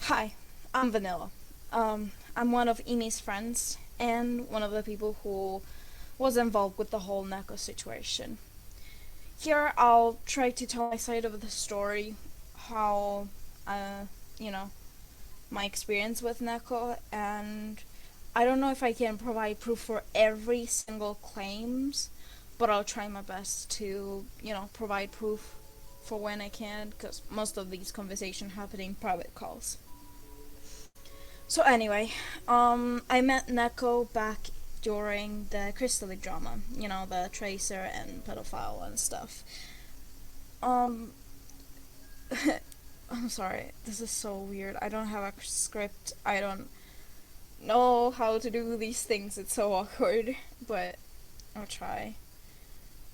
Hi, I'm Vanilla. I'm one of Imi's friends and one of the people who was involved with the whole Neko situation. Here, I'll try to tell my side of the story, how, uh, you know, my experience with Neko, and I don't know if I can provide proof for every single claims, but I'll try my best to, provide proof for when I can, because most of these conversations happen in private calls. So anyway, I met Neko back during the Crystal drama, the Tracer and pedophile and stuff. Um, I'm sorry, this is so weird. I don't have a script. I don't know how to do these things. It's so awkward, but I'll try.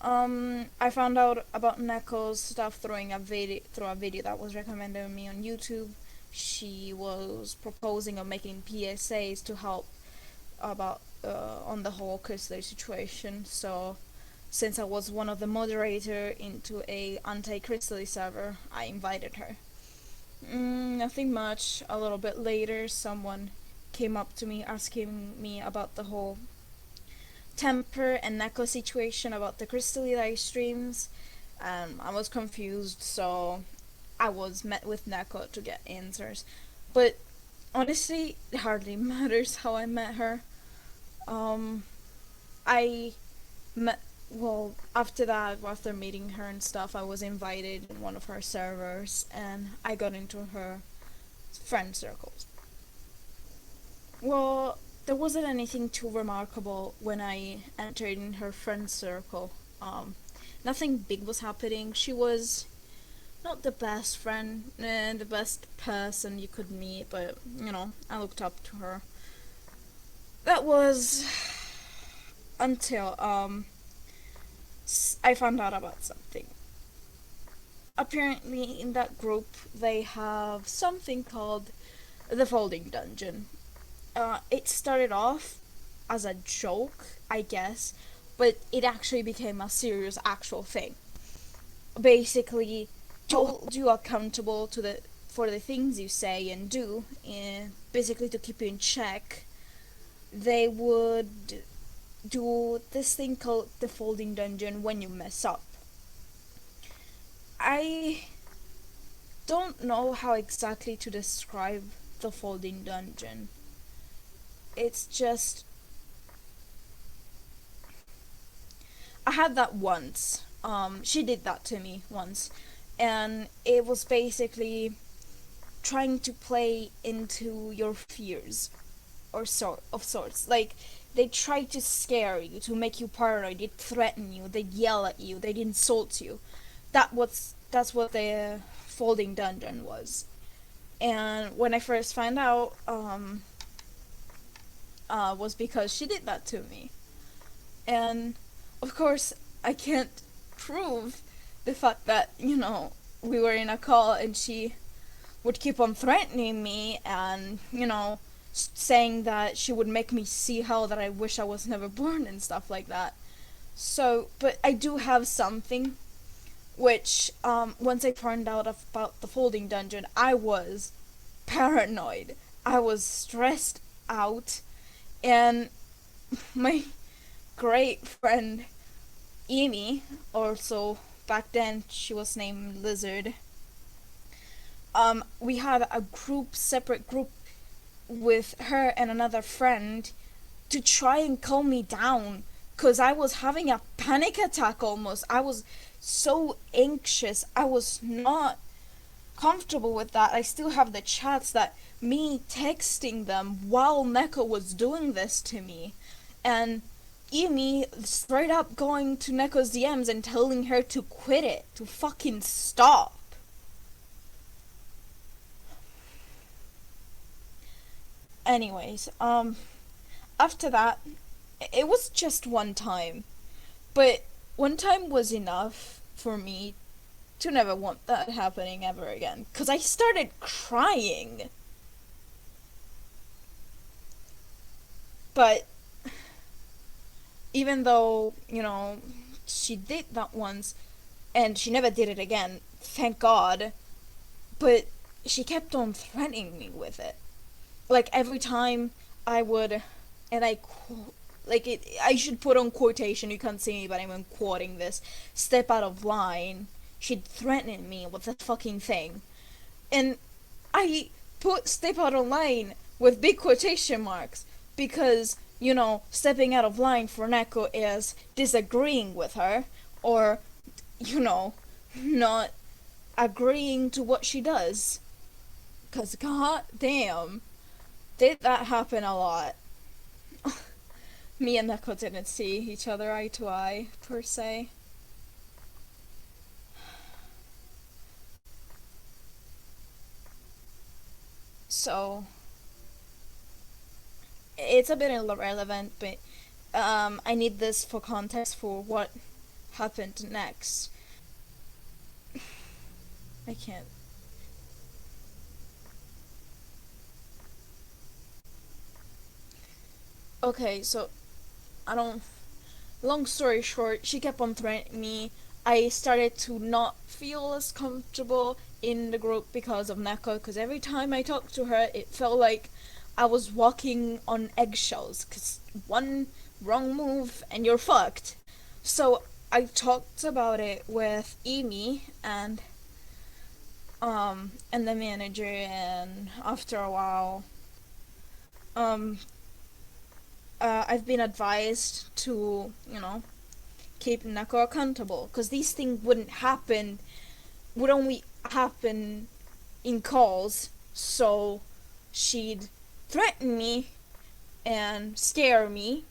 I found out about Neko's stuff through a video that was recommended to me on YouTube. She was proposing of making PSAs to help about on the whole Chrysler situation. So since I was one of the moderator into a anti-Chrysler server, I invited her. Nothing much. A little bit later, someone came up to me asking me about the whole Temper and Neko situation about the Crystal live streams. I was confused, so I was met with Neko to get answers. But honestly, it hardly matters how I met her. Um, I met, well, after that, after meeting her and stuff, I was invited in one of her servers and I got into her friend circles. Well, there wasn't anything too remarkable when I entered in her friend circle. Um, Nothing big was happening. She was not the best friend and the best person you could meet, but I looked up to her. That was until I found out about something. Apparently, in that group, they have something called the Folding Dungeon. It started off as a joke, I guess, but it actually became a serious, actual thing. Basically, hold you accountable to the for the things you say and do, and basically to keep you in check. They would do this thing called the Folding Dungeon when you mess up. I don't know how exactly to describe the Folding Dungeon. It's just I had that once. She did that to me once, and it was basically trying to play into your fears, or of sorts. Like they tried to scare you, to make you paranoid. They'd threaten you. They'd yell at you. They'd insult you. That's what the Folding Dungeon was. And when I first found out, was because she did that to me. And of course, I can't prove the fact that, we were in a call and she would keep on threatening me and, saying that she would make me see hell, that I wish I was never born and stuff like that. So, but I do have something which, once I found out about the Folding Dungeon, I was paranoid. I was stressed out, and my great friend Amy, also back then she was named Lizard. We had a separate group with her and another friend to try and calm me down because I was having a panic attack almost. I was so anxious. I was not comfortable with that. I still have the chats that me texting them while Neko was doing this to me. And Amy straight up going to Neko's DMs and telling her to quit it, to fucking stop. Anyways, after that, it was just one time. But one time was enough for me to never want that happening ever again. Because I started crying. But even though, she did that once and she never did it again, thank God. But she kept on threatening me with it. Like every time I would, and like it, I should put on quotation. You can't see me, but I'm quoting this. Step out of line. She'd threaten me with the fucking thing, and I put step out of line with big quotation marks because, stepping out of line for Neko is disagreeing with her or, you know, not agreeing to what she does. Because, god damn, did that happen a lot. Me and Neko didn't see each other eye to eye, per se. So, it's a bit irrelevant, but I need this for context for what happened next. I can't. Okay, so I don't. Long story short, she kept on threatening me. I started to not feel as comfortable in the group because of Neko, because every time I talked to her, it felt like I was walking on eggshells, because one wrong move and you're fucked. So I talked about it with Amy and the manager, and after a while, um, I've been advised to, keep Neko accountable, because these things would only happen in calls, so she'd threaten me and scare me,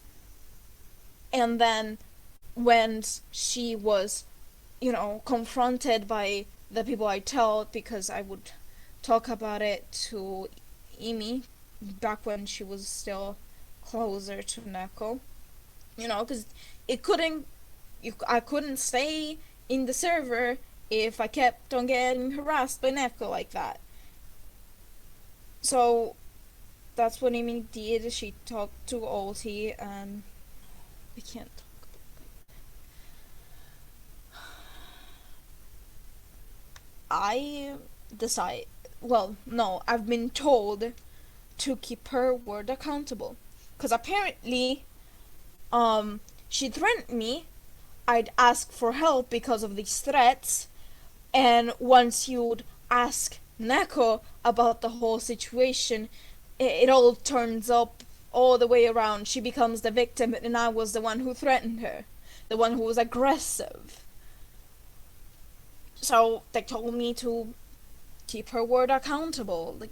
and then when she was, confronted by the people I told, because I would talk about it to Amy back when she was still closer to Neko, because it couldn't I couldn't stay in the server if I kept on getting harassed by Neko like that. So that's what Amy did. She talked to Ulti, and we can't talk. I decide. Well, no, I've been told to keep her word accountable, because apparently, she threatened me. I'd ask for help because of these threats, and once you'd ask Neko about the whole situation, it all turns up all the way around. She becomes the victim, and I was the one who threatened her, the one who was aggressive. So they told me to keep her word accountable, like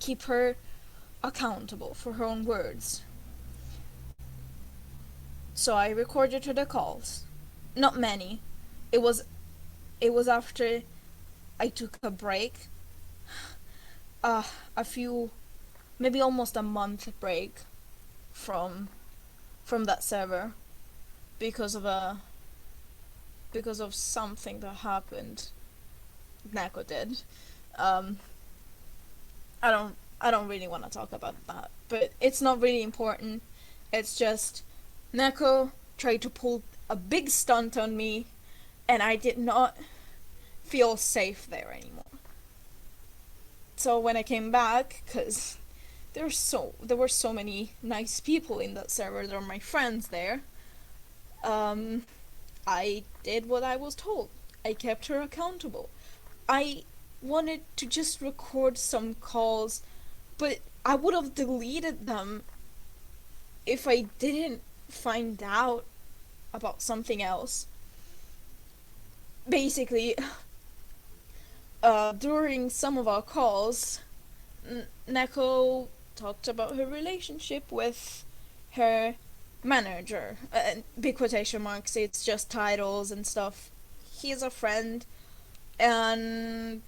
keep her accountable for her own words. So I recorded her the calls. Not many. It was it was after I took a break. A few, maybe almost a month break from that server because of a because of something that happened. Neko did. Um, I don't really want to talk about that, but it's not really important. It's just Neko tried to pull a big stunt on me, and I did not feel safe there anymore. So when I came back, because there were so many nice people in that server, there were my friends there. Um, I did what I was told. I kept her accountable. I wanted to just record some calls, but I would have deleted them if I didn't find out about something else. Basically, during some of our calls, Neko talked about her relationship with her manager. Big quotation marks, it's just titles and stuff. He's a friend, and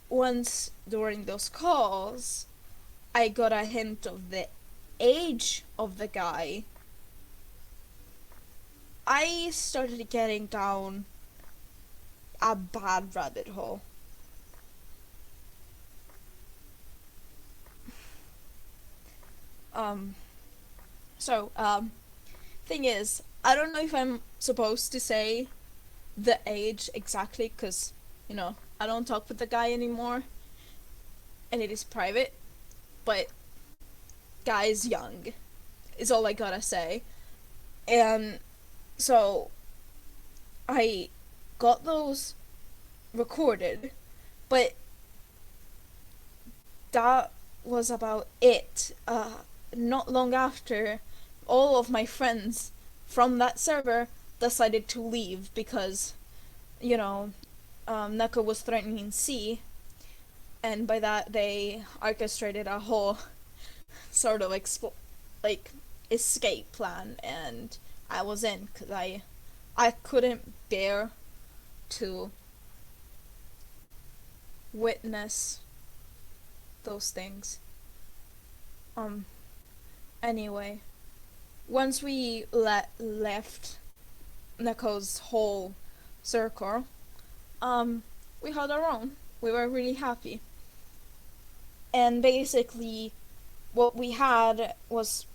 once during those calls, I got a hint of the age of the guy. I started getting down a bad rabbit hole. Um, so, thing is, I don't know if I'm supposed to say the age exactly, because, I don't talk with the guy anymore, and it is private, but guy is young, is all I gotta say. And so I got those recorded, but that was about it. Not long after, all of my friends from that server decided to leave because, you know, Neko was threatening C, and by that they orchestrated a whole sort of like escape plan, and I was in because I couldn't bear to witness those things. Um. Anyway, once we left Neko's whole circle, um, we had our own. We were really happy, and basically, what we had was,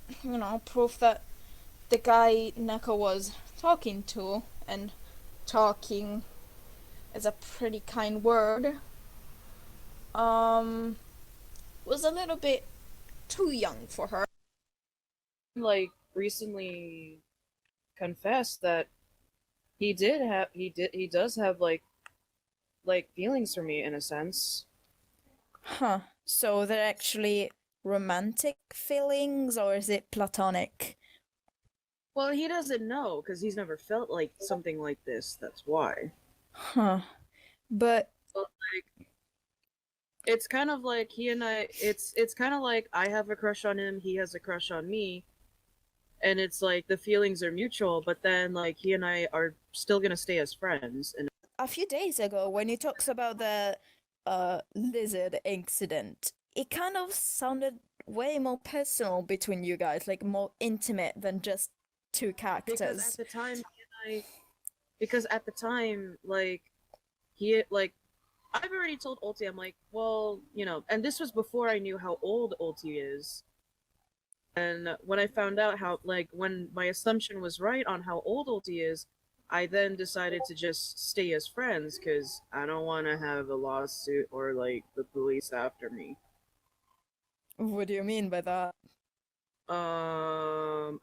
proof that the guy Neko was talking to, and talking is a pretty kind word, um, was a little bit too young for her. Like recently confessed that he does have like feelings for me in a sense. Huh. So they're actually romantic feelings, or is it platonic? Well, he doesn't know because he's never felt like something like this. That's why. Huh. But But like, it's kind of like he and I. It's kind of like I have a crush on him. He has a crush on me, and it's like the feelings are mutual. But then like he and I are still gonna stay as friends. And a few days ago, when he talks about the lizard incident, it kind of sounded way more personal between you guys, like more intimate than just two because at characters. the time he and I, because at the time he like I've already told Ulti, I'm like, well, and this was before I knew how old Ulti is. And when I found out when my assumption was right on how old Ulti is, I then decided to just stay as friends because I don't want to have a lawsuit or like the police after me. What do you mean by that?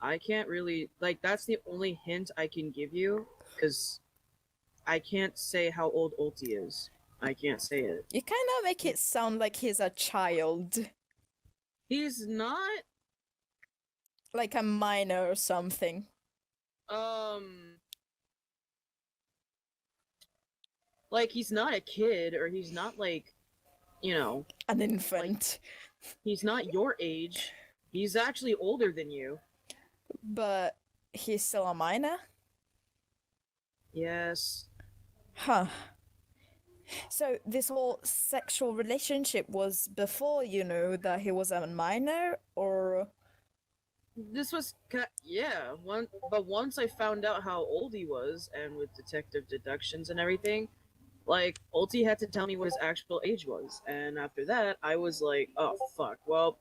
I can't really, like, that's the only hint I can give you because I can't say how old Ulti is. I can't say it. You kind of make it sound like he's a child, He's not. like a minor or something. Um, like he's not a kid, or he's not like, you know, An like infant. he's not your age. He's actually older than you. But he's still a minor? Yes. Huh. So this whole sexual relationship was before you knew that he was a minor, or This was yeah, but once I found out how old he was and with detective deductions and everything, like Ulti had to tell me what his actual age was. And after that, I was like, "Oh fuck. Well,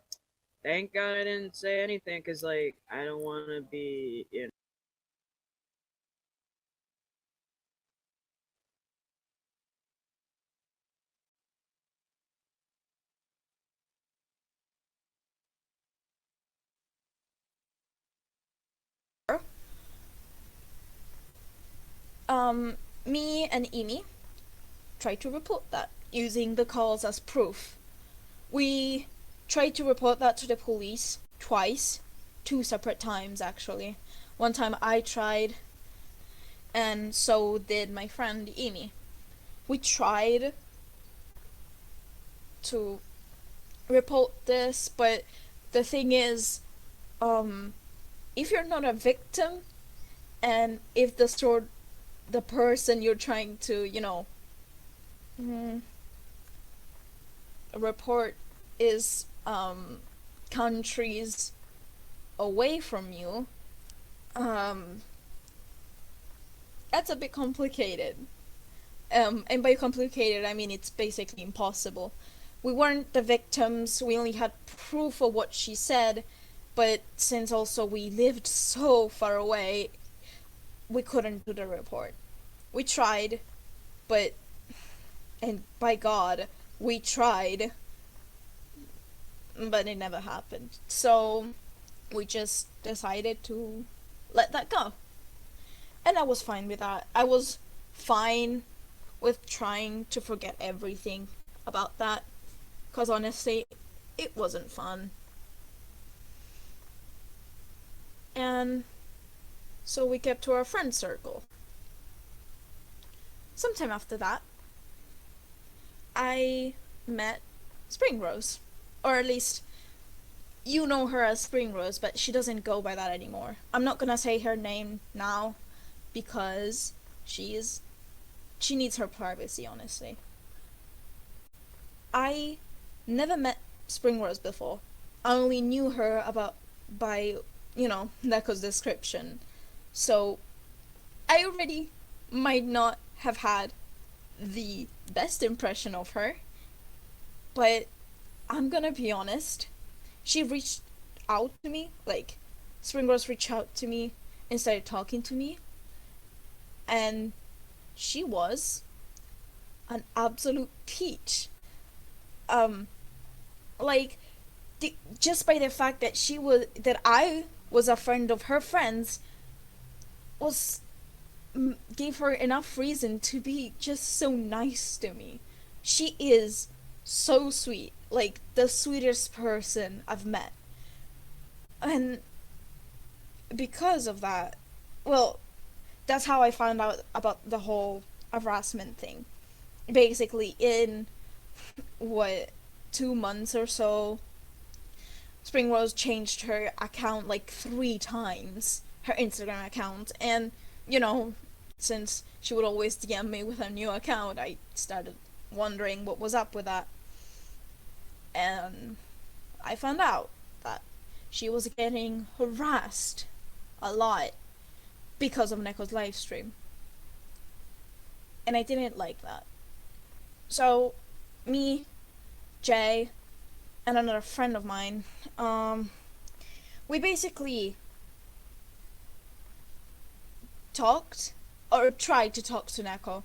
thank God I didn't say anything cuz like I don't want to be, um me and Emi tried to report that using the calls as proof. We tried to report that to the police twice, two separate times actually. One time I tried, and so did my friend Emi. We tried to report this, but the thing is, um, if you're not a victim, and if the person you're trying to, mm, report is countries away from you, um, that's a bit complicated. And by complicated, I mean it's basically impossible. We weren't the victims, we only had proof of what she said, but since also we lived so far away, we couldn't do the report. We tried, but And by God, we tried, but it never happened. So we just decided to let that go. And I was fine with that. I was fine with trying to forget everything about that. Because honestly, it wasn't fun. And so we kept to our friend circle. Sometime after that, I met Spring Rose. Or at least, you know her as Spring Rose, but she doesn't go by that anymore. I'm not gonna say her name now because she is she needs her privacy, honestly. I never met Spring Rose before. I only knew her about by, Neko's description. So I already might not have had the best impression of her, but I'm gonna be honest. She reached out to me, like Spring Rose reached out to me and started talking to me, and she was an absolute peach. Um, like just by the fact that I was a friend of her friends was gave her enough reason to be just so nice to me. She is so sweet, like the sweetest person I've met. And because of that, well, that's how I found out about the whole harassment thing. Basically, in what 2 months or so, Spring Rose changed her account like 3 times, her Instagram account, and you know, since she would always DM me with a new account, I started wondering what was up with that. And I found out that she was getting harassed a lot because of Neko's livestream. And I didn't like that. So, me, Jay, and another friend of mine, we basically talked, or tried to talk to Neko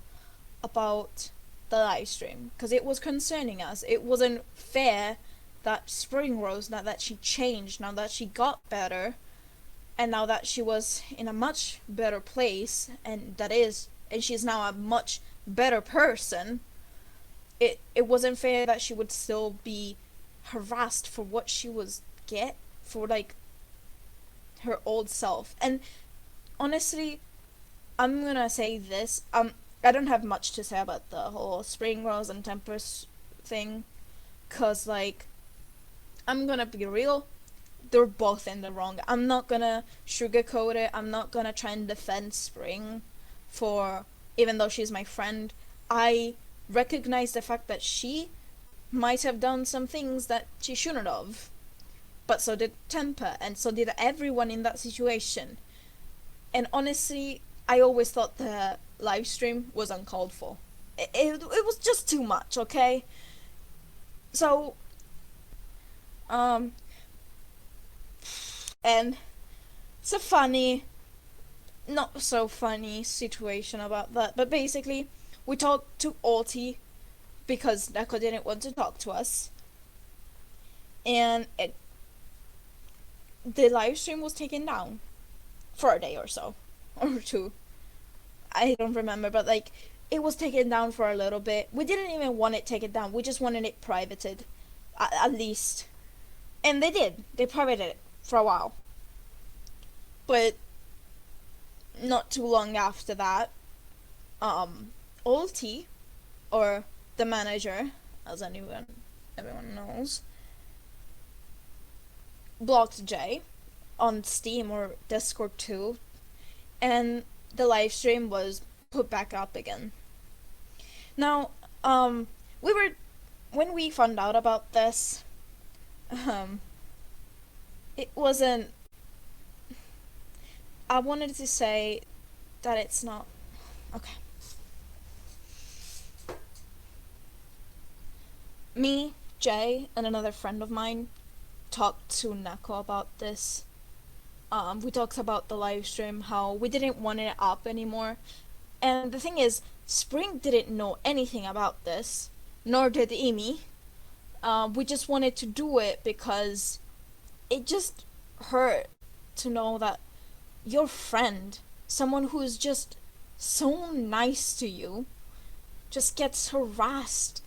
about the live stream, because it was concerning us. It wasn't fair that Spring Rose, now that she changed, now that she got better, and now that she was in a much better place, and she's now a much better person, it wasn't fair that she would still be harassed for what she was for like her old self. And honestly, I'm gonna say this. I don't have much to say about the whole Spring Rose and Tempest thing, cause like, I'm gonna be real. They're both in the wrong. I'm not gonna sugarcoat it. I'm not gonna try and defend Spring for, even though she's my friend. I recognize the fact that she might have done some things that she shouldn't have. But so did Temper, and so did everyone in that situation. And honestly, I always thought the live stream was uncalled for. It was just too much, okay? So, um, and it's a funny, not so funny situation about that. But basically, we talked to Alti because Neko didn't want to talk to us. And the live stream was taken down for a day or so, or two. I don't remember, but like, it was taken down for a little bit. We didn't even want it taken down. We just wanted it privated, at least. And they did. They privated it for a while. But not too long after that, Ulti, or the manager, as everyone knows, blocked Jay on Steam or Discord too, and the live stream was put back up again. Now, we were when we found out about this, um, it wasn't. I wanted to say that it's not okay. Me, Jay, and another friend of mine talked to Neko about this. We talked about the live stream, how we didn't want it up anymore. And the thing is, Spring didn't know anything about this, nor did Amy. We just wanted to do it because it just hurt to know that your friend, someone who is just so nice to you, just gets harassed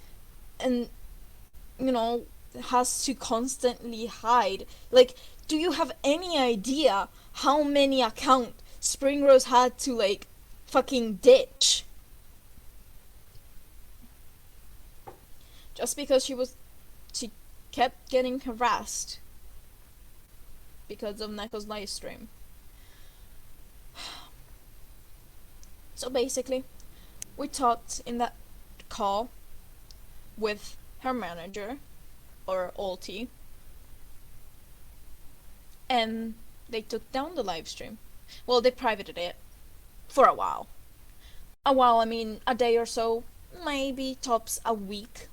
and, you know, has to constantly hide. Like, do you have any idea how many accounts Spring Rose had to, like, fucking ditch? Just because she kept getting harassed because of Neko's live stream. So basically, we talked in that call with her manager, or Ulti, and they took down the live stream. Well, they privated it for a while. A while, I mean a day or so, maybe tops a week,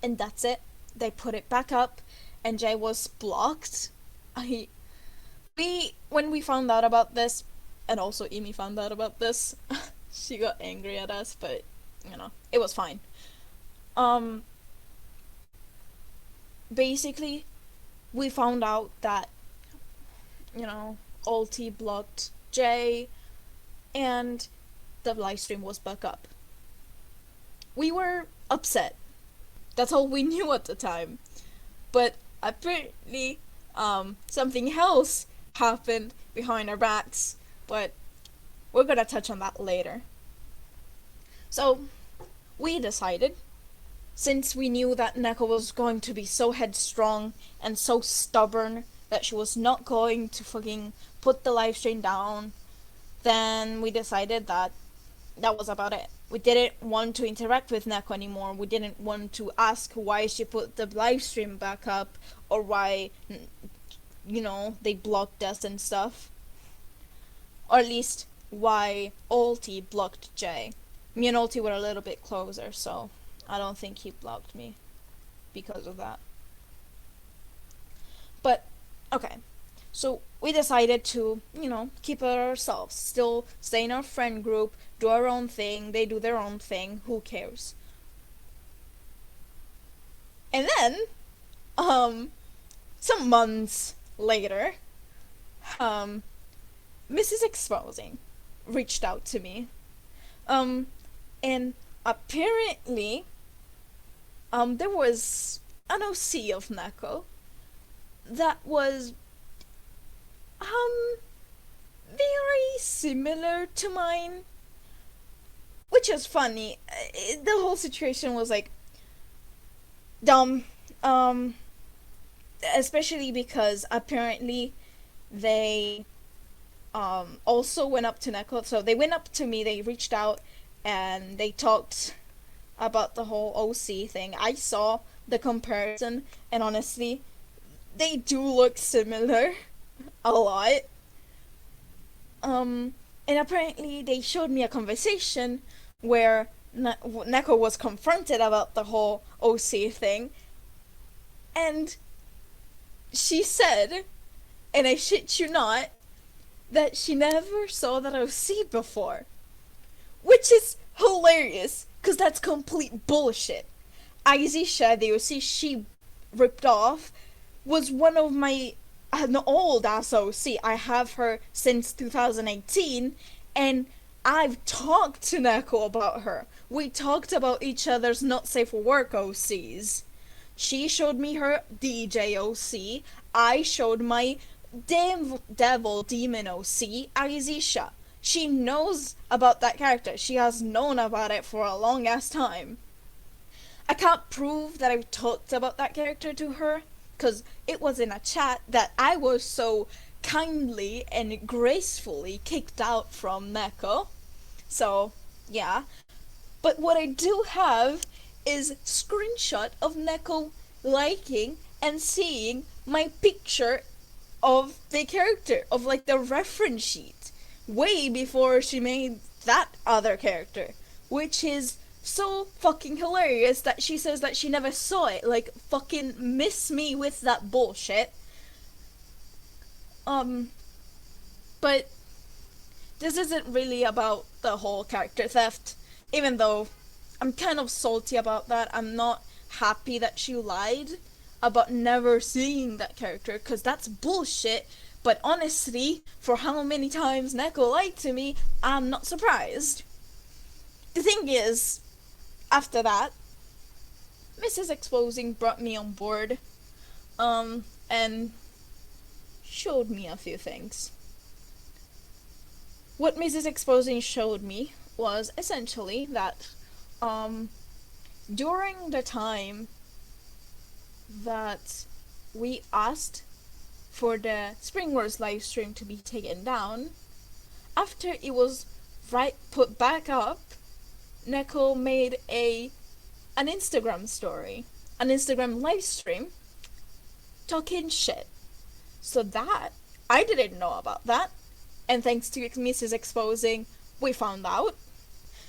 and that's it. They put it back up, and Jay was blocked. When we found out about this, and also Amy found out about this, she got angry at us, but you know, it was fine. Um, Basically, we found out that, you know, Ulti blocked Jay, and the live stream was back up. We were upset. That's all we knew at the time. But apparently, something else happened behind our backs, but we're gonna touch on that later. So, we decided, since we knew that Neko was going to be so headstrong and so stubborn that she was not going to fucking put the live stream down, then we decided that that was about it. We didn't want to interact with Neko anymore. We didn't want to ask why she put the live stream back up, or why, you know, they blocked us and stuff. Or at least why Ulti blocked Jay. Me and Ulti were a little bit closer, so I don't think he blocked me because of that. But, okay. So we decided to, you know, keep it ourselves. Still stay in our friend group, do our own thing, they do their own thing, who cares? And then, some months later, Mrs. Exposing reached out to me. And apparently, there was an OC of Neko that was, very similar to mine. Which is funny. The whole situation was, like, dumb. Especially because apparently they, also went up to Neko. So they went up to me, they reached out, and they talked about the whole OC thing. I saw the comparison, and honestly, they do look similar a lot. And apparently they showed me a conversation where Neko was confronted about the whole OC thing, and she said, and I shit you not, that she never saw that OC before. Which is hilarious, because that's complete bullshit. Aizisha, the OC she ripped off, was one of my an old ass OC. I have her since 2018, and I've talked to Neko about her. We talked about each other's not safe for work OCs. She showed me her DJ OC. I showed my devil demon OC, Aizisha. She knows about that character. She has known about it for a long ass time. I can't prove that I've talked about that character to her, because it was in a chat that I was so kindly and gracefully kicked out from Neko. So, yeah. But what I do have is screenshot of Neko liking and seeing my picture of the character, of like the reference sheet, way before she made that other character, which is so fucking hilarious that she says that she never saw it. Like, fucking miss me with that bullshit. But this isn't really about the whole character theft. Even though I'm kind of salty about that, I'm not happy that she lied about never seeing that character, because that's bullshit. But honestly, for how many times Neko lied to me, I'm not surprised. The thing is, after that, Mrs. Exposing brought me on board, and showed me a few things. What Mrs. Exposing showed me was essentially that, um, during the time that we asked for the Spring Wars live stream to be taken down, after it was put back up, Neko made an Instagram story, an Instagram live stream, talking shit. So that, I didn't know about that, and thanks to Mrs. Exposing, we found out.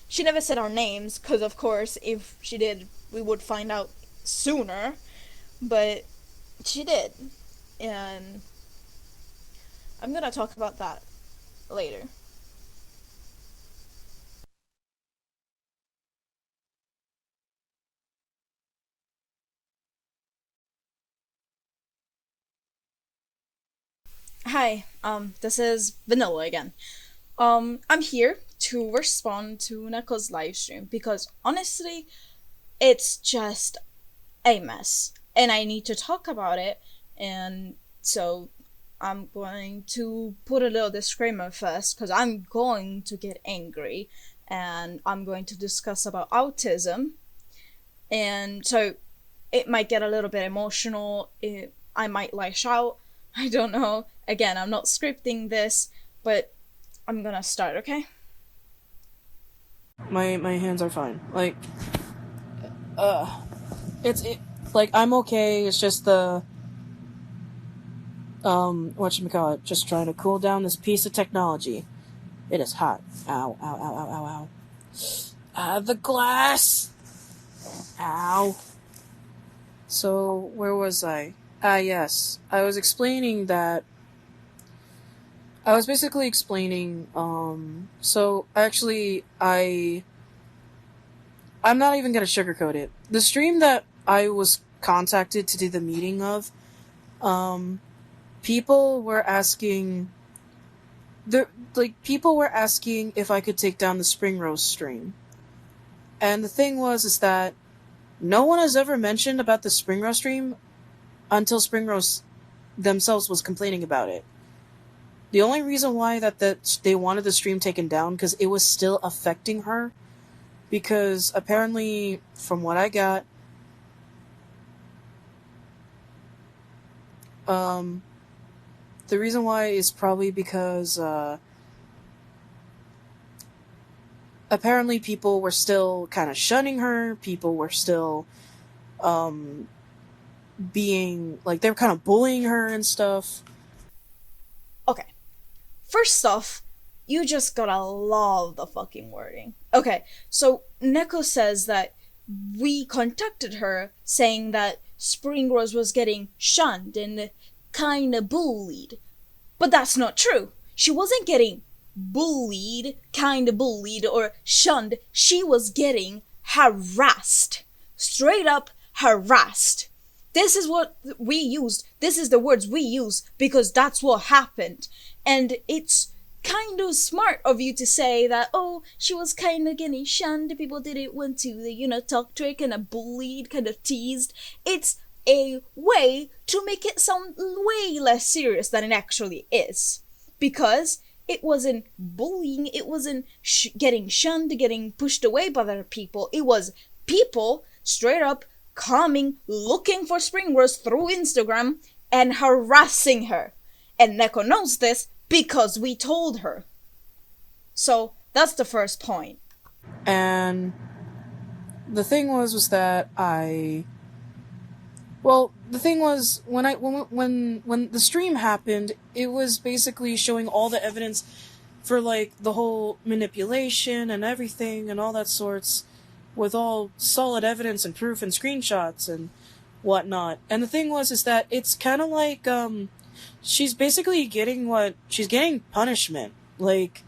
She never said our names, because of course, if she did, we would find out sooner, but she did. And I'm gonna talk about that later. Hi, this is Vanilla again. I'm here to respond to Neko's live stream because honestly, it's just a mess. And I need to talk about it, and so I'm going to put a little disclaimer first because I'm going to get angry and I'm going to discuss about autism. And so it might get a little bit emotional. I might lash out. I don't know. Again, I'm not scripting this, but I'm gonna start, okay? My hands are fine. Like, it's like I'm okay. It's just the whatchamacallit, just trying to cool down this piece of technology. It is hot. Ow, ow, ow, ow, ow, ow. The glass. Ow. So where was I? Yes. I was explaining that. I was basically explaining. So actually, I'm not even gonna sugarcoat it. The stream that I was contacted to do the meeting of, people were asking, people were asking if I could take down the Spring Rose stream. And the thing is that no one has ever mentioned about the Spring Rose stream until Spring Rose themselves was complaining about it. The only reason why they wanted the stream taken down because it was still affecting her, because apparently, from what I got, the reason why is probably because apparently people were still kind of shunning her. People were still being like, they were kind of bullying her and stuff. Okay. First off, you just gotta love the fucking wording. Okay, so Neko says that we contacted her saying that Spring Rose was getting shunned and kinda bullied. But that's not true. She wasn't getting bullied, kinda bullied, or shunned. She was getting harassed. Straight up harassed. This is what we used. This is the words we use because that's what happened. And it's kind of smart of you to say that, oh, she was kind of getting shunned. People didn't want to, talk to her, kind of bullied, kind of teased. It's a way to make it sound way less serious than it actually is. Because it wasn't bullying, it wasn't getting shunned, getting pushed away by other people. It was people straight up coming, looking for Spring Rose through Instagram and harassing her. And Neko knows this because we told her. So that's the first point. And the thing was that the thing was when the stream happened, it was basically showing all the evidence for like the whole manipulation and everything and all that sorts, with all solid evidence and proof and screenshots and whatnot. And the thing is that it's kind of like she's basically getting punishment. Like,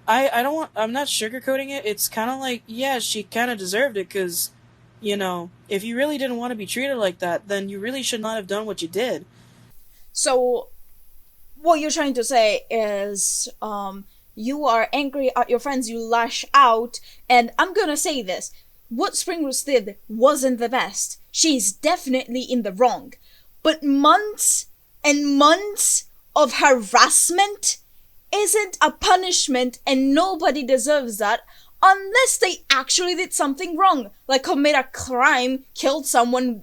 I don't want, I'm not sugarcoating it. It's kind of like, yeah, she kind of deserved it because, if you really didn't want to be treated like that, then you really should not have done what you did. So what you're trying to say is, you are angry at your friends, you lash out, and I'm gonna say this. What Spring Rose did wasn't the best. She's definitely in the wrong. But months and months of harassment isn't a punishment, and nobody deserves that unless they actually did something wrong, like commit a crime, killed someone,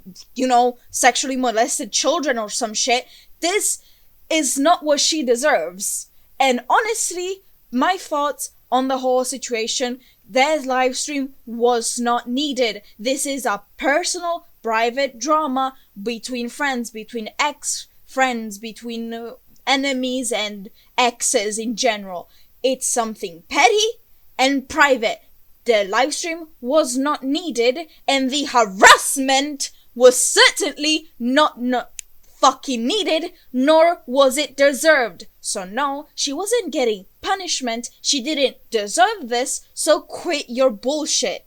sexually molested children or some shit. This is not what she deserves. And honestly, my thoughts on the whole situation, their live stream was not needed. This is a personal, private drama between friends, between ex-friends, between enemies and exes in general. It's something petty and private. The live stream was not needed, and the harassment was certainly not fucking needed, nor was it deserved. So no, she wasn't getting punishment. She didn't deserve this, so quit your bullshit.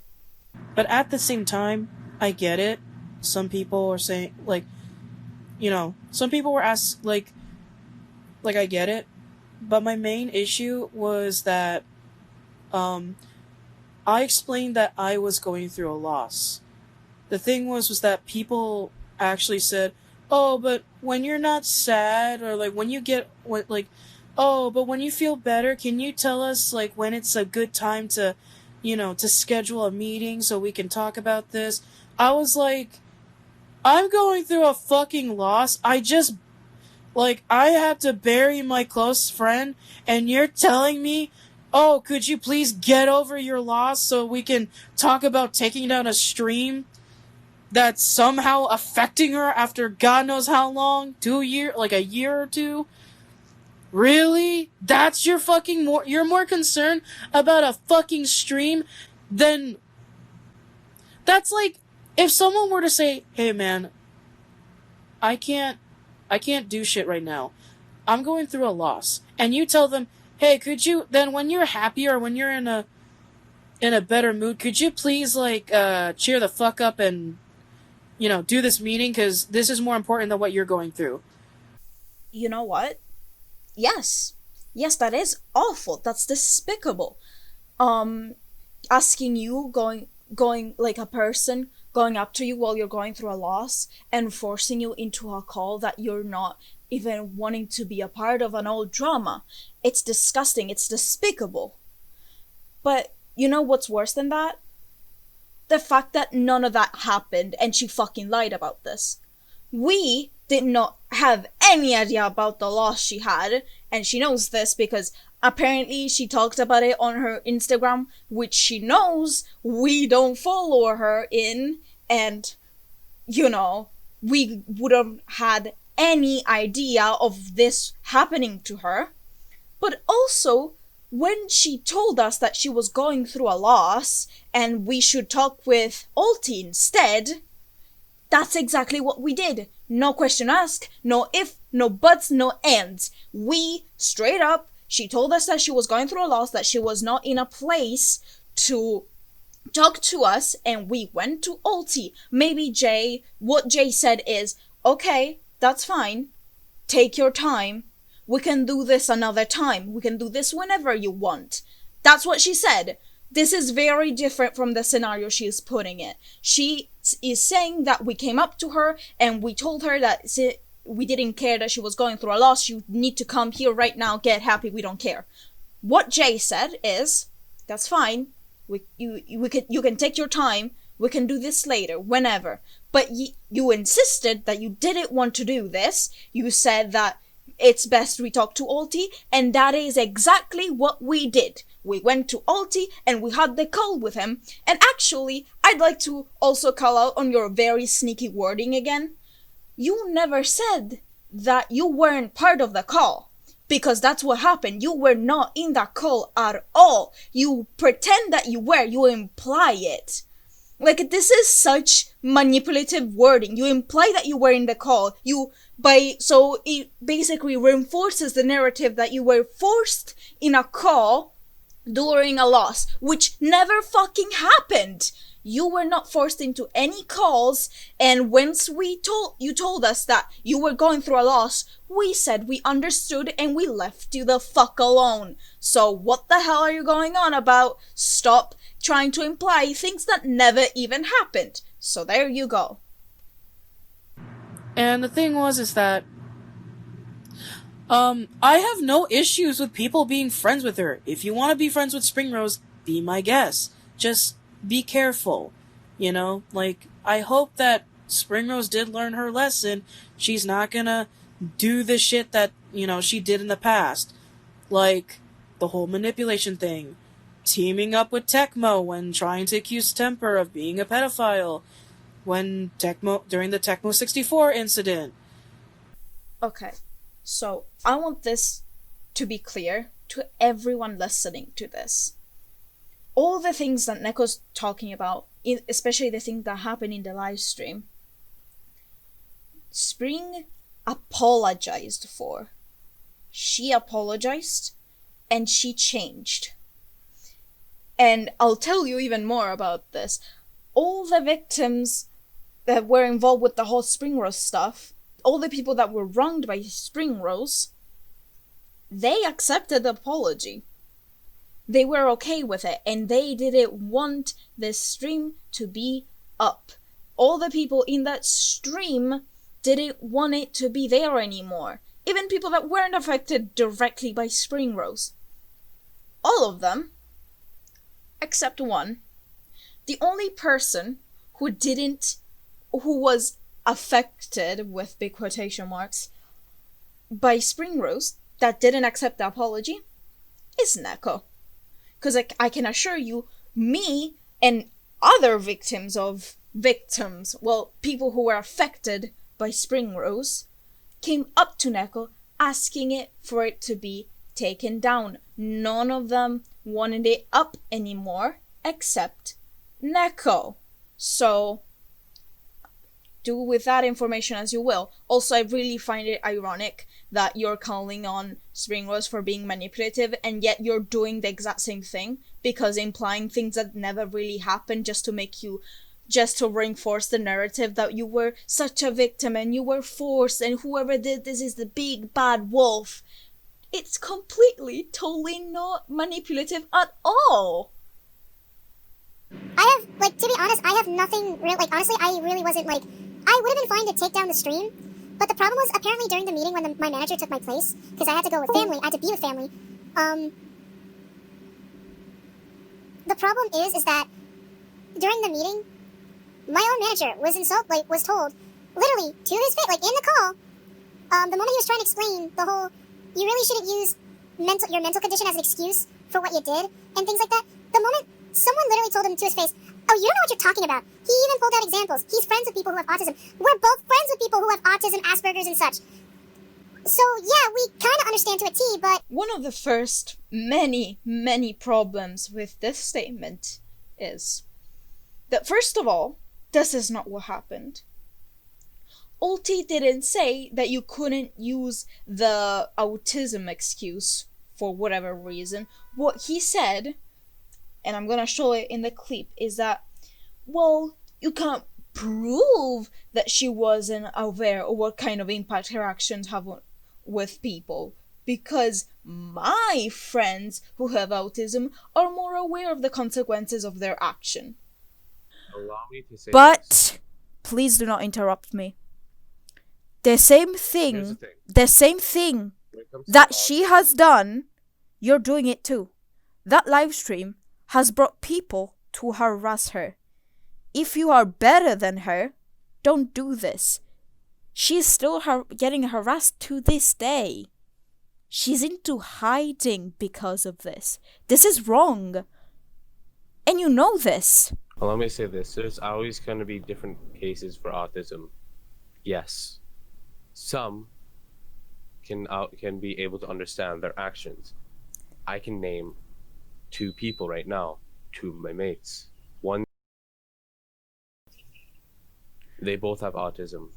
But at the same time, I get it. Some people are saying, some people were asked, I get it. But my main issue was that, I explained that I was going through a loss. The thing was that people actually said, oh, but when you're not sad, or when you get, oh, but when you feel better, can you tell us, when it's a good time to, to schedule a meeting so we can talk about this? I was like, I'm going through a fucking loss. I had to bury my close friend, and you're telling me, oh, could you please get over your loss so we can talk about taking down a stream that's somehow affecting her after God knows how long? a year or two? Really? That's your fucking you're more concerned about a fucking stream than... That's like, if someone were to say, hey man, I can't do shit right now. I'm going through a loss. And you tell them, hey, could you, then when you're happy or when you're in a better mood, could you please, cheer the fuck up and, do this meeting, because this is more important than what you're going through. You know what? Yes. Yes, that is awful. That's despicable. Asking you, going like a person, going up to you while you're going through a loss and forcing you into a call that you're not even wanting to be a part of, an old drama. It's disgusting. It's despicable. But you know what's worse than that? The fact that none of that happened and she fucking lied about this. We did not have any idea about the loss she had, and she knows this because apparently she talked about it on her Instagram, which she knows we don't follow her in, and, we would have had any idea of this happening to her. But also, when she told us that she was going through a loss and we should talk with Ulti instead, that's exactly what we did. No question asked, no if, no buts, no ands. We, straight up, she told us that she was going through a loss, that she was not in a place to talk to us, and we went to Ulti. Maybe what Jay said is, okay, that's fine. Take your time. We can do this another time. We can do this whenever you want. That's what she said. This is very different from the scenario she is putting it. She is saying that we came up to her and we told her that we didn't care that she was going through a loss. You need to come here right now, get happy, we don't care. What Jay said is, that's fine. You can take your time. We can do this later, whenever. But you insisted that you didn't want to do this. You said that it's best we talk to Ulti, and that is exactly what we did. We went to Ulti and we had the call with him. And actually, I'd like to also call out on your very sneaky wording again. You never said that you weren't part of the call, because that's what happened. You were not in that call at all. You pretend that you were. You imply it. This is such manipulative wording. You imply that you were in the call. So it basically reinforces the narrative that you were forced in a call during a loss, which never fucking happened. You were not forced into any calls, and once you told us that you were going through a loss, we said we understood and we left you the fuck alone. So what the hell are you going on about? Stop trying to imply things that never even happened. So there you go. And the thing is that I have no issues with people being friends with her. If you want to be friends with Spring Rose, be my guest. Just be careful. You know, like, I hope that Spring Rose did learn her lesson. She's not gonna do the shit that, you know, she did in the past. Like, the whole manipulation thing. Teaming up with Tecmo when trying to accuse Temper of being a pedophile. During the Tecmo 64 incident. Okay, so I want this to be clear to everyone listening to this. All the things that Neko's talking about, especially the thing that happened in the live stream, Spring apologized for. She apologized and she changed. And I'll tell you even more about this. All the victims that were involved with the whole Spring Rose stuff, all the people that were wronged by Spring Rose, they accepted the apology. They were okay with it, and they didn't want the stream to be up. All the people in that stream didn't want it to be there anymore. Even people that weren't affected directly by Spring Rose. All of them, except one. The only person who was affected, with big quotation marks, by Spring Rose, that didn't accept the apology, is Neko. Because I can assure you, me and other people who were affected by Spring Rose, came up to Neko asking for it to be taken down. None of them wanted it up anymore, except Neko. So, do with that information as you will. Also, I really find it ironic that you're calling on Spring Rose for being manipulative, and yet you're doing the exact same thing, because implying things that never really happened just to reinforce the narrative that you were such a victim and you were forced and whoever did this is the big bad wolf. It's completely, totally not manipulative at all. I have, to be honest, I have nothing real, honestly, I really wasn't, I would have been fine to take down the stream, but the problem was, apparently during the meeting when my manager took my place, because I had to go with family, I had to be with family, the problem is that during the meeting, my own manager was told, literally, to his face, in the call, the moment he was trying to explain the whole, you really shouldn't use your mental condition as an excuse for what you did, and things like that, the moment someone literally told him to his face, oh, you don't know what you're talking about. He even pulled out examples. He's friends with people who have autism. We're both friends with people who have autism, Asperger's, and such. So, yeah, we kind of understand to a T, but... One of the first many, many problems with this statement is that, first of all, this is not what happened. Ulti didn't say that you couldn't use the autism excuse for whatever reason. What he said, and I'm gonna show it in the clip, is that, well, you can't prove that she wasn't aware of what kind of impact her actions have with people, because my friends who have autism are more aware of the consequences of their action. Allow me to say But this. please do not interrupt me. The same Here's thing the thing. When it comes to that she has done, you're doing it too. That live stream has brought people to harass her. If you are better than her, don't do this. She's still getting harassed to this day. She's into hiding because of this. This is wrong. And you know this. Allow me to say this. There's always going to be different cases for autism. Yes. Some can be able to understand their actions. I can name 2 people right now, 2 of my mates. One, they both have autism.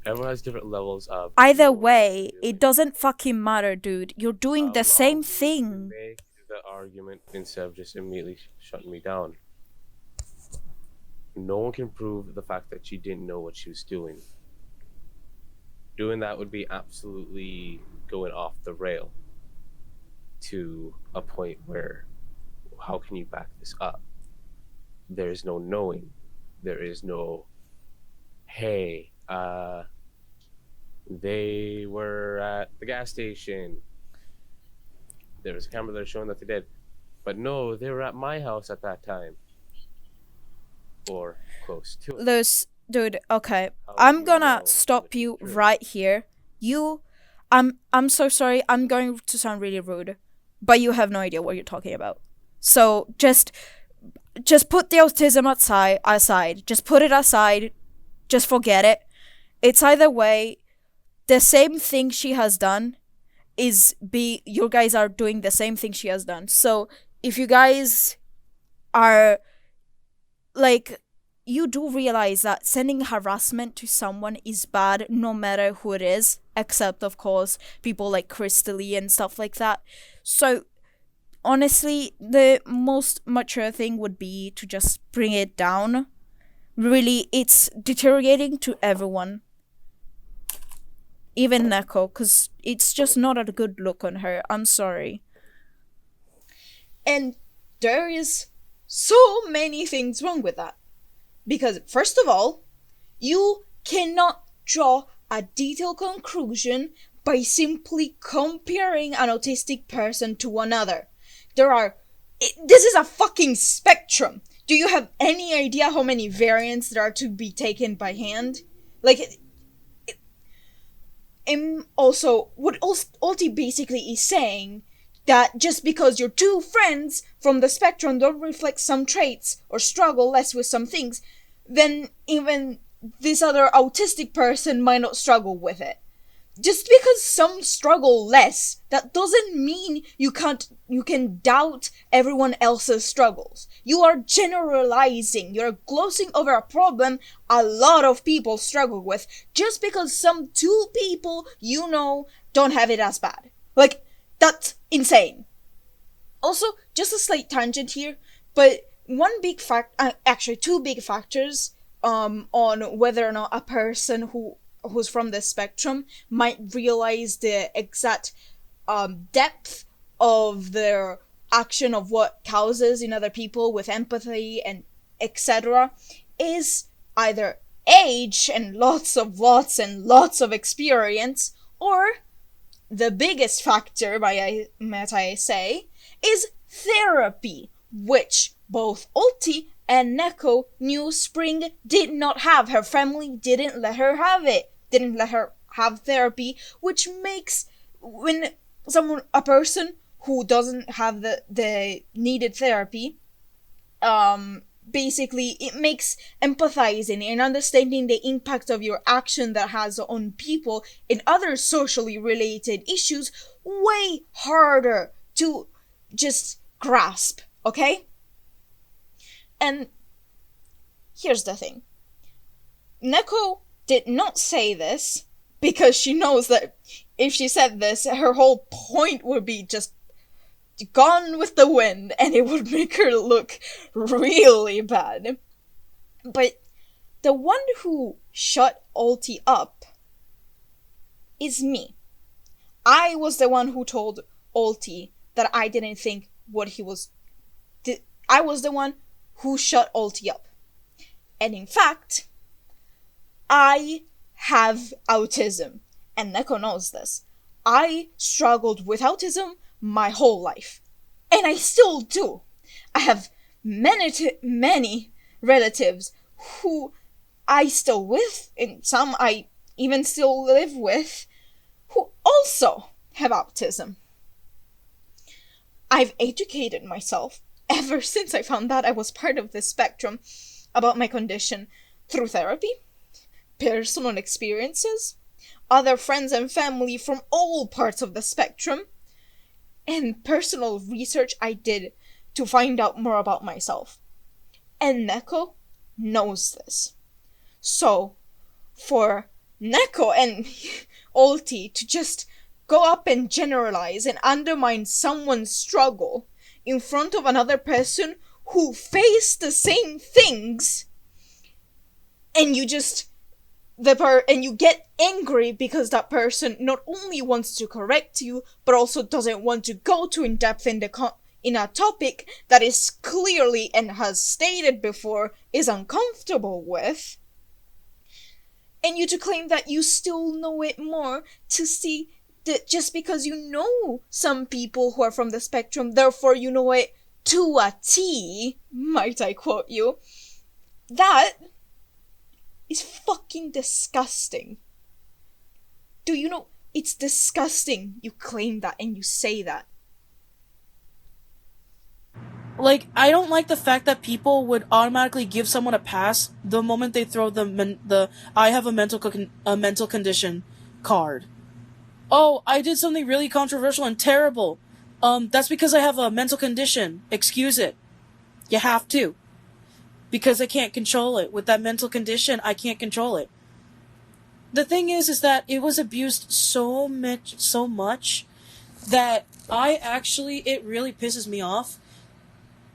Everyone has different levels of. Either knowing what way, they're it doing. doesn't fucking matter, dude. You're doing the Allow same me to thing. make the argument instead of just immediately shutting me down. No one can prove the fact that she didn't know what she was doing. Doing that would be absolutely going off the rail to a point where, how can you back this up? There is no knowing. There is no, hey, they were at the gas station. There was a camera there showing that they did. But no, they were at my house at that time. Or close to it. Dude, okay. How do I'm you gonna know stop that you it's true? right here. I'm so sorry. I'm going to sound really rude, but you have no idea what you're talking about. So just put the autism aside. Just put it aside. Just forget it. It's either way, the same thing she has done you guys are doing the same thing she has done. So if you guys are like, you do realize that sending harassment to someone is bad no matter who it is, except of course people like Crystalie and stuff like that. So honestly, the most mature thing would be to just bring it down. Really, it's deteriorating to everyone, even Neko, because it's just not a good look on her. I'm sorry. And there is so many things wrong with that. Because, first of all, you cannot draw a detailed conclusion by simply comparing an autistic person to another. This is a fucking spectrum. Do you have any idea how many variants there are to be taken by hand? Like, also, what Ulti basically is saying, that just because your two friends from the spectrum don't reflect some traits or struggle less with some things, then even this other autistic person might not struggle with it. Just because some struggle less, that doesn't mean you can doubt everyone else's struggles. You are generalizing. You're glossing over a problem a lot of people struggle with just because some two people don't have it as bad. Like, that's insane. Also, just a slight tangent here, but actually two big factors on whether or not a person who's from the spectrum might realize the exact depth of their action of what causes in other people with empathy and etc. is either age and lots and lots of experience, or the biggest factor, might I say, is therapy, which both Ulti and Neko knew Spring did not have. Her family didn't let her have it. Didn't let her have therapy, which makes a person who doesn't have the needed therapy, basically it makes empathizing and understanding the impact of your action that has on people in other socially related issues way harder to just grasp, okay? And here's the thing. Neko did not say this because she knows that if she said this, her whole point would be just gone with the wind and it would make her look really bad. But the one who shut Ulti up is me. I was the one who told Ulti that I didn't think what he was... I was the one who shut Ulti up. And in fact, I have autism, and Neko knows this. I struggled with autism my whole life, and I still do. I have many relatives who I still with, and some I even still live with, who also have autism. I've educated myself ever since I found out I was part of this spectrum about my condition through therapy, personal experiences, other friends and family from all parts of the spectrum, and personal research I did to find out more about myself. And Neko knows this. So, for Neko and Ulti to just go up and generalize and undermine someone's struggle in front of another person who faced the same things, and you just and you get angry because that person not only wants to correct you but also doesn't want to go too in depth in a topic that is clearly and has stated before is uncomfortable with, and you to claim that you still know it more to see that just because you know some people who are from the spectrum, therefore you know it to a T, might I quote you. That is fucking disgusting. Do you know? It's disgusting you claim that and you say that. Like, I don't like the fact that people would automatically give someone a pass the moment they throw the I have a mental condition card. Oh, I did something really controversial and terrible. That's because I have a mental condition. Excuse it. You have to. Because I can't control it. With that mental condition, I can't control it. The thing is that it was abused so much that it really pisses me off.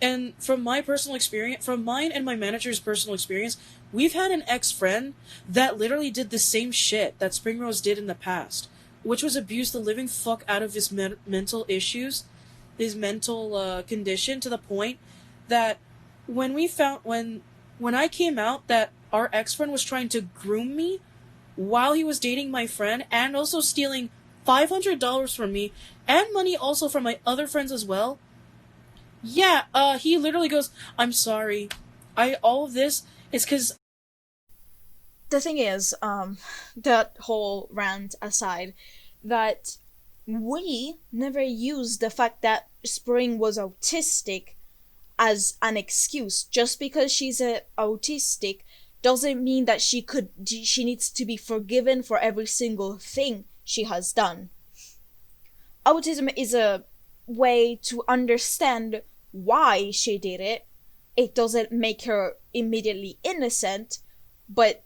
And from my personal experience, from mine and my manager's personal experience, we've had an ex-friend that literally did the same shit that Spring Rose did in the past, which was abuse the living fuck out of his mental issues, his mental condition, to the point that when I came out that our ex-friend was trying to groom me while he was dating my friend and also stealing $500 from me and money also from my other friends as well. Yeah, he literally goes, I'm sorry. All of this is because... The thing is, that whole rant aside, that we never used the fact that Spring was autistic as an excuse. Just because she's autistic doesn't mean that she needs to be forgiven for every single thing she has done. Autism is a way to understand why she did it. It doesn't make her immediately innocent, but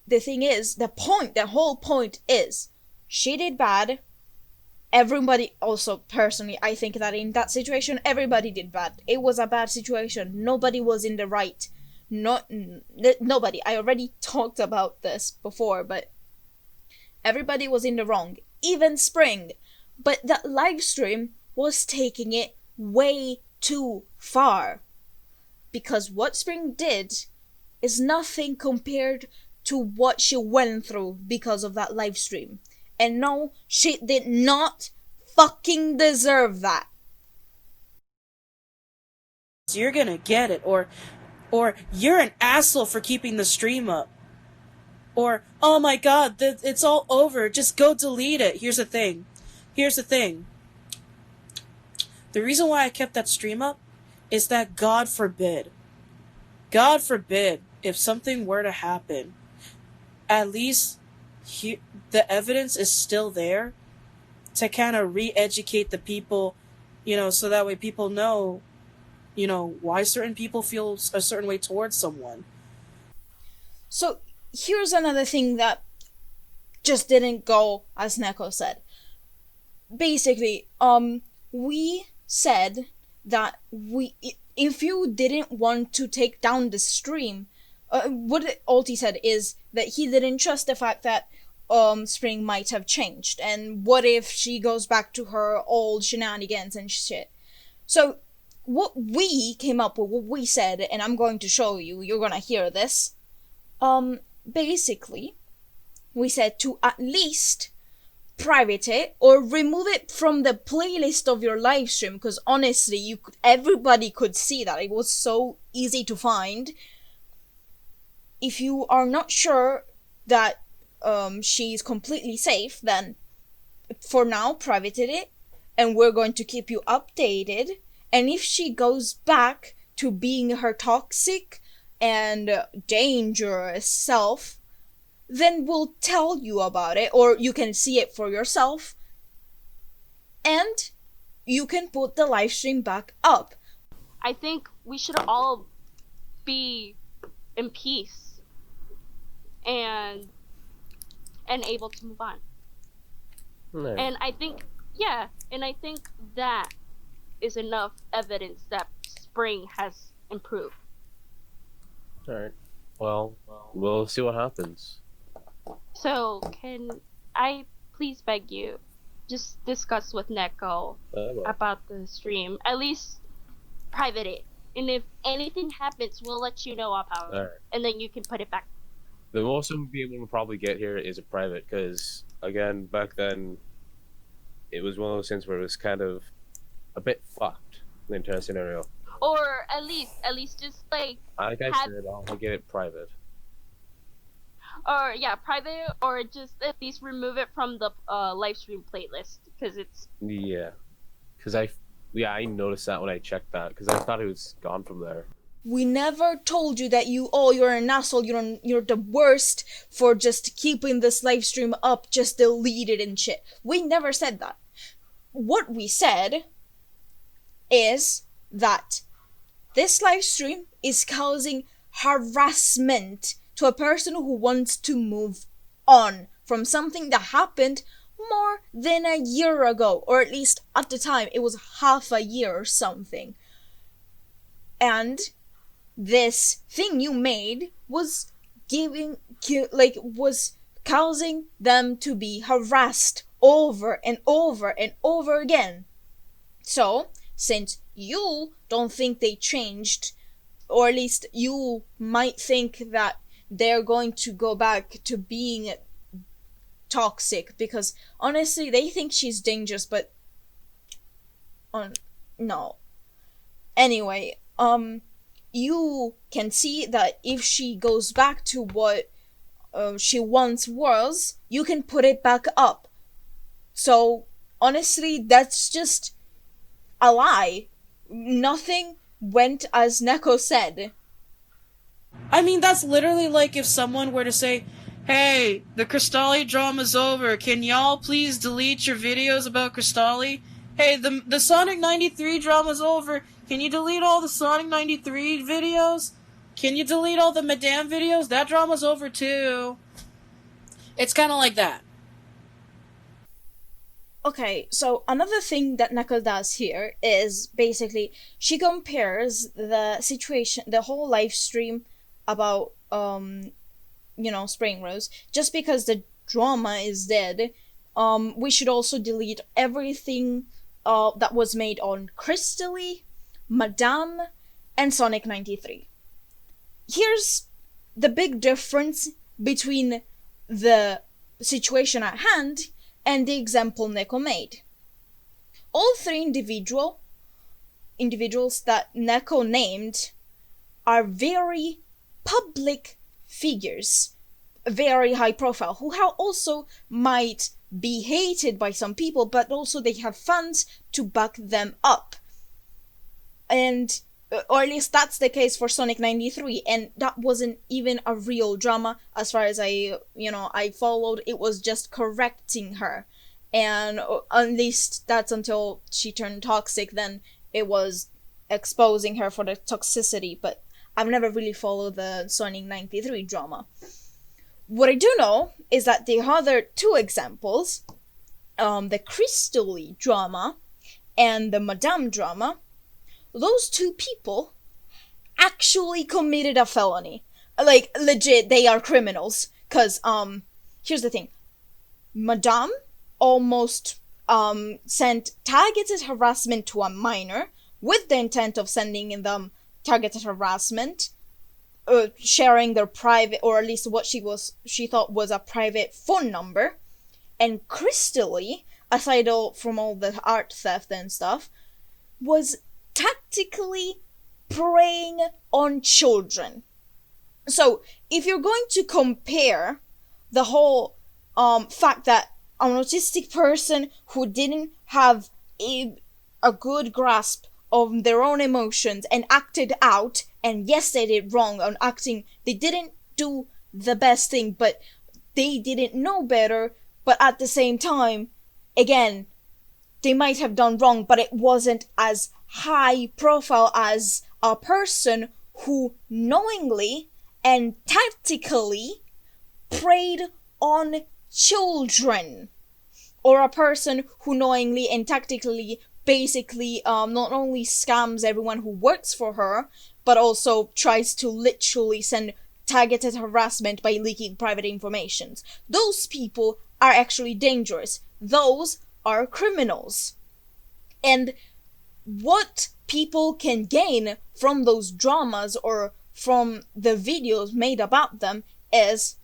the thing is, the whole point is, she did bad. Everybody, also personally, I think that in that situation, everybody did bad. It was a bad situation. Nobody was in the right. Nobody. I already talked about this before, but everybody was in the wrong. Even Spring. But that live stream was taking it way too far. Because what Spring did is nothing compared to what she went through because of that live stream. And no, she did not fucking deserve that. You're gonna get it, or you're an asshole for keeping the stream up. Or, oh my god, it's all over, just go delete it. Here's the thing. The reason why I kept that stream up is that God forbid, if something were to happen, at least the evidence is still there to kind of re-educate the people, so that way people know, why certain people feel a certain way towards someone. So here's another thing that just didn't go as Neko said. Basically, we said that if you didn't want to take down the stream, what Ulti said is that he didn't trust the fact that Spring might have changed, and what if she goes back to her old shenanigans and shit. So what we came up with, what we said, and I'm going to show you, you're gonna hear this. Basically, we said to at least private it or remove it from the playlist of your live stream, because honestly, everybody could see that. It was so easy to find. If you are not sure that she's completely safe, then for now, private it, and we're going to keep you updated. And if she goes back to being her toxic and dangerous self, then we'll tell you about it, or you can see it for yourself, and you can put the live stream back up. I think we should all be in peace and and able to move on. Alright. And I think, yeah, and I think that is enough evidence that Spring has improved. Alright. Well, we'll see what happens. So, can I please beg you, just discuss with Neko Well, about the stream, at least private it. And if anything happens, we'll let you know about it. Alright. And then you can put it back. The most I'm be able to probably get here is a private, because again, back then, it was one of those things where it was kind of a bit fucked, the entire scenario. Or at least just like, Like I have- said, I'll get it private. or yeah, private, or just at least remove it from the live stream playlist, because it's, Yeah, because I noticed that when I checked that, because I thought it was gone from there. We never told you that you're an asshole, you're the worst for just keeping this live stream up, just delete it and shit. We never said that. What we said is that this live stream is causing harassment to a person who wants to move on from something that happened more than a year ago, or at least at the time it was half a year or something. And this thing you made was was causing them to be harassed over and over and over again. So, since you don't think they changed, or at least you might think that they're going to go back to being toxic, because honestly they think she's dangerous, but no. Anyway, you can see that if she goes back to what she once was, you can put it back up. So honestly, that's just a lie. Nothing went as Neko said. I mean, that's literally like if someone were to say, hey, the Cristalli drama's over, can y'all please delete your videos about Cristalli? Hey, the Sonic 93 drama's over, can you delete all the Sonic 93 videos? Can you delete all the Madame videos? That drama's over too. It's kind of like that. Okay, so another thing that Neko does here is basically she compares the situation, the whole live stream about Spring Rose. Just because the drama is dead, we should also delete everything that was made on Cristalli, Madame, and Sonic 93. Here's the big difference between the situation at hand and the example Neko made. All three individuals that Neko named are very public figures, very high profile, who also might be hated by some people, but also they have fans to back them up. And or at least that's the case for Sonic 93, and that wasn't even a real drama as far as I followed. It was just correcting her, and at least that's until she turned toxic. Then it was exposing her for the toxicity, but I've never really followed the Sonic 93 drama. What I do know is that the other two examples, the Cristalli drama and the Madame drama, those two people actually committed a felony. Like, legit, they are criminals. Cause, here's the thing. Madame almost, sent targeted harassment to a minor with the intent of sending them targeted harassment, sharing their private, or at least what she thought was a private phone number. And Cristalli, aside from all the art theft and stuff, was tactically preying on children. So, if you're going to compare the whole fact that an autistic person who didn't have a good grasp of their own emotions and acted out, and yes, they did wrong on acting, they didn't do the best thing, but they didn't know better, but at the same time, again, they might have done wrong, but it wasn't as high profile as a person who knowingly and tactically preyed on children, or a person who knowingly and tactically basically not only scams everyone who works for her, but also tries to literally send targeted harassment by leaking private information. Those people are actually dangerous. Those are criminals. And what people can gain from those dramas or from the videos made about them is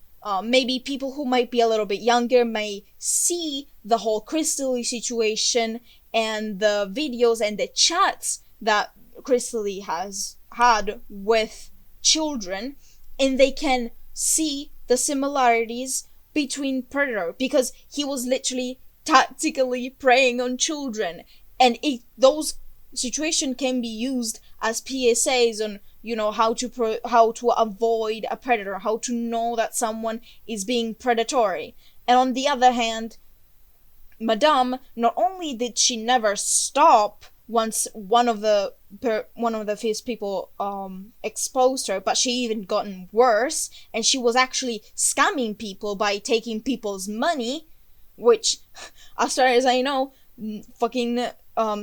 maybe people who might be a little bit younger may see the whole Crystal situation and the videos and the chats that Crystal has had with children, and they can see the similarities between Predator, because he was literally tactically preying on children, and those situations can be used as PSAs on, you know, how to avoid a predator, how to know that someone is being predatory. And on the other hand, Madame, not only did she never stop once one of the first people exposed her, but she even gotten worse, and she was actually scamming people by taking people's money, which, as far as I know, fucking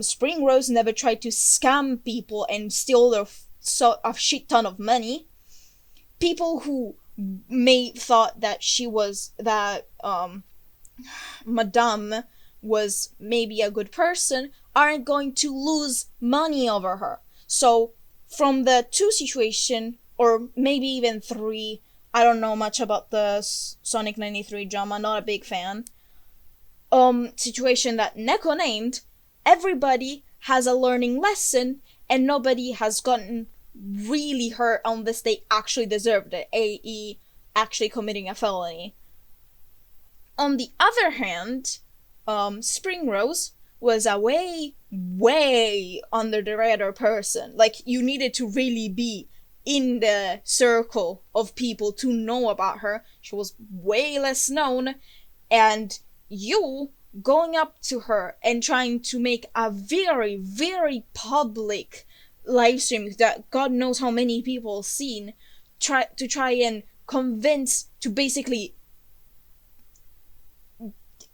Spring Rose never tried to scam people and steal their a shit ton of money. People who may thought that Madame was maybe a good person aren't going to lose money over her. So from the 2 situation, or maybe even 3, I don't know much about the Sonic 93 drama, not a big fan, situation that Neko named, everybody has a learning lesson, and nobody has gotten really hurt unless they actually deserved it, i.e. actually committing a felony. On the other hand, Spring Rose was a way under the radar person. Like, you needed to really be in the circle of people to know about her. She was way less known, and you going up to her and trying to make a very, very public live stream that God knows how many people seen, try and convince, to basically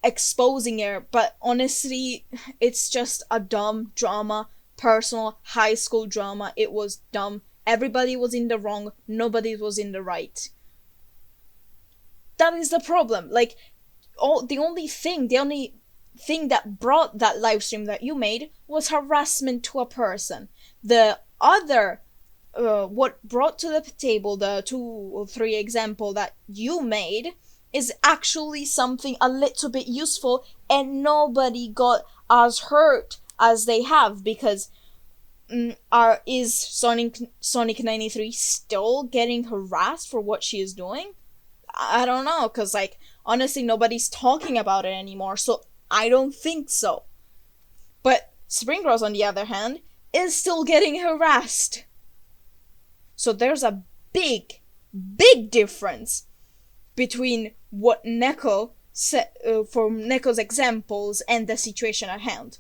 exposing her. But honestly, it's just a dumb drama, personal high school drama. It was dumb. Everybody was in the wrong, nobody was in the right. That is the problem. Like, the only thing that brought that live stream that you made was harassment to a person. The other, what brought to the table the 2 or 3 example that you made is actually something a little bit useful, and nobody got as hurt as they have, because is Sonic 93 still getting harassed for what she is doing? I don't know, because, like, honestly, nobody's talking about it anymore, so I don't think so. But Spring Rose, on the other hand, is still getting harassed. So there's a big difference between what Neko said for Neko's examples and the situation at hand.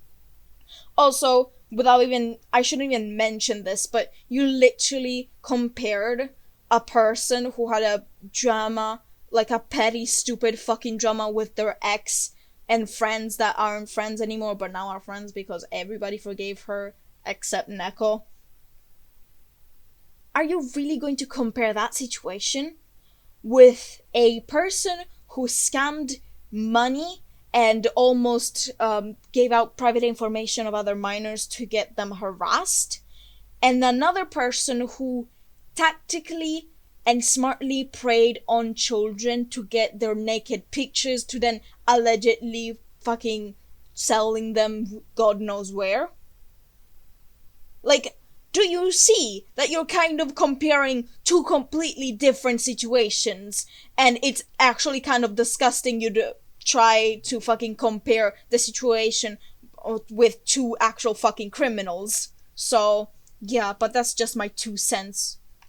Also, I shouldn't even mention this, but you literally compared a person who had a drama, like a petty, stupid fucking drama with their ex and friends that aren't friends anymore, but now are friends because everybody forgave her except Neko. Are you really going to compare that situation with a person who scammed money and almost gave out private information of other minors to get them harassed, and another person who tactically and smartly preyed on children to get their naked pictures to then allegedly fucking selling them God knows where? Like, do you see that you're kind of comparing 2 completely different situations, and it's actually kind of disgusting you to try to fucking compare the situation with 2 actual fucking criminals? So, yeah, but that's just my 2 cents